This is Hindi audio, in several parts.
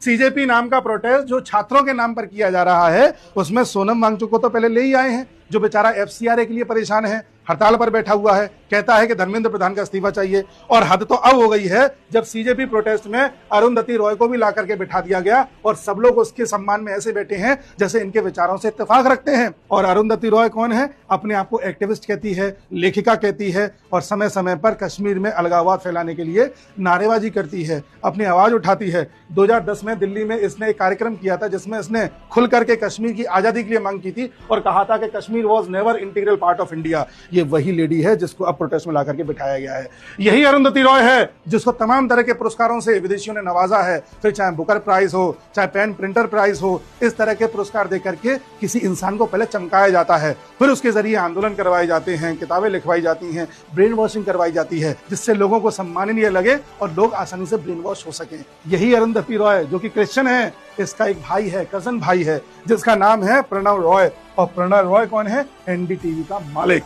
सीजेपी नाम का प्रोटेस्ट जो छात्रों के नाम पर किया जा रहा है, उसमें सोनम वांगचुक को तो पहले ले ही आए हैं, जो बेचारा एफसीआरए के लिए परेशान है, हड़ताल पर बैठा हुआ है, कहता है कि धर्मेंद्र प्रधान का इस्तीफा चाहिए। और हद तो अब हो गई है जब सीजेपी प्रोटेस्ट में अरुंधति रॉय को भी ला करके बिठा दिया गया और सब लोग उसके सम्मान में ऐसे बैठे हैं जैसे इनके विचारों से इत्तेफाक रखते हैं। और अरुंधति रॉय कौन है? अपने आप को एक्टिविस्ट कहती है, लेखिका कहती है और समय समय पर कश्मीर में अलगाववाद फैलाने के लिए नारेबाजी करती है, अपनी आवाज उठाती है। 2010 में दिल्ली में इसने एक कार्यक्रम किया था जिसमें इसने खुल करके कश्मीर की आजादी के लिए मांग की थी और कहा था कि Kashmir was never integral part of India. ये वही लेडी है जिसको अब प्रोटेस्ट में ला करके बिठाया गया है। यही अरुंधति रॉय है जिसको तमाम तरह के पुरस्कारों से विदेशियों ने नवाजा है, फिर चाहे बुकर प्राइज हो, चाहे पेन प्रिंटर प्राइज हो, इस तरह के पुरस्कार देकर के किसी इंसान को पहले चमकाया जाता है, फिर उसके जरिए आंदोलन करवाए जाते हैं, किताबें लिखवाई जाती हैं, ब्रेन वॉशिंग करवाई जाती है, जिससे लोगों को सम्माननीय लगे और लोग आसानी से ब्रेन वॉश हो सके। यही अरुंधति रॉय जो कि क्रिश्चियन है, इसका एक भाई है, कजन भाई है, जिसका नाम है प्रणव रॉय। और प्रणव रॉय कौन है? एनडीटीवी का मालिक।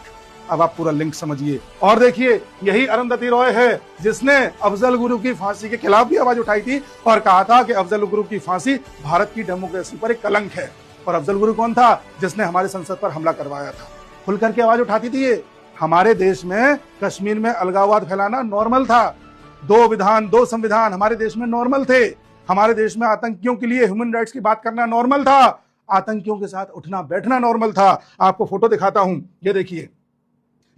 अब आप पूरा लिंक समझिए और देखिए, यही अरुंधति रॉय है जिसने अफजल गुरु की फांसी के खिलाफ भी आवाज उठाई थी और कहा था कि अफजल गुरु की फांसी भारत की डेमोक्रेसी पर एक कलंक है। और अफजल गुरु कौन था? जिसने हमारे संसद पर हमला करवाया था। खुल करके आवाज उठाती थी ये। हमारे देश में कश्मीर में अलगाववाद फैलाना नॉर्मल था। 2 विधान 2 संविधान हमारे देश में नॉर्मल थे। हमारे देश में आतंकियों के लिए ह्यूमन राइट्स की बात करना नॉर्मल था। आतंकियों के साथ उठना बैठना नॉर्मल था। आपको फोटो दिखाता हूं, ये देखिए,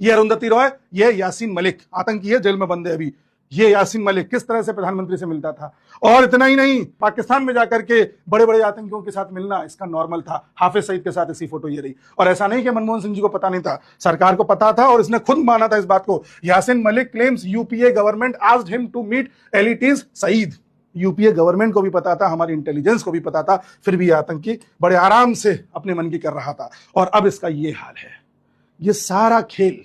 ये अरुंधति रॉय, ये यासीन मलिक, आतंकी है, जेल में बंद है अभी। ये यासीन मलिक किस तरह से प्रधानमंत्री से मिलता था। और इतना ही नहीं, पाकिस्तान में जाकर के बड़े बड़े आतंकियों के साथ मिलना इसका नॉर्मल था। हाफिज सईद के साथ ऐसी फोटो ये रही। और ऐसा नहीं कि मनमोहन सिंह जी को पता नहीं था, सरकार को पता था और इसने खुद माना था इस बात को। Yasin Malik claims UPA government asked him to meet एलिटीज सईद। यूपीए गवर्नमेंट को भी पता था, हमारी इंटेलिजेंस को भी पता था, फिर भी आतंकी बड़े आराम से अपने मन की कर रहा था। और अब इसका ये हाल है। ये सारा खेल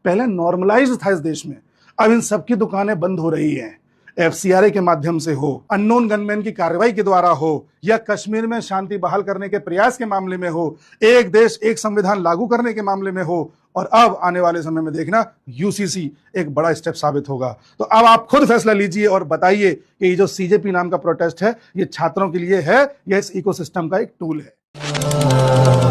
पहले नॉर्मलाइज था इस देश में, अब इन सबकी दुकानें बंद हो रही हैं। एफसीआरए के माध्यम से हो, अननोन गनमैन की कार्रवाई के द्वारा हो, या कश्मीर में शांति बहाल करने के प्रयास के मामले में हो, एक देश एक संविधान लागू करने के मामले में हो, और अब आने वाले समय में देखना यूसीसी एक बड़ा स्टेप साबित होगा। तो अब आप खुद फैसला लीजिए और बताइए कि ये जो सीजेपी नाम का प्रोटेस्ट है, ये छात्रों के लिए है या इस इकोसिस्टम का एक टूल है।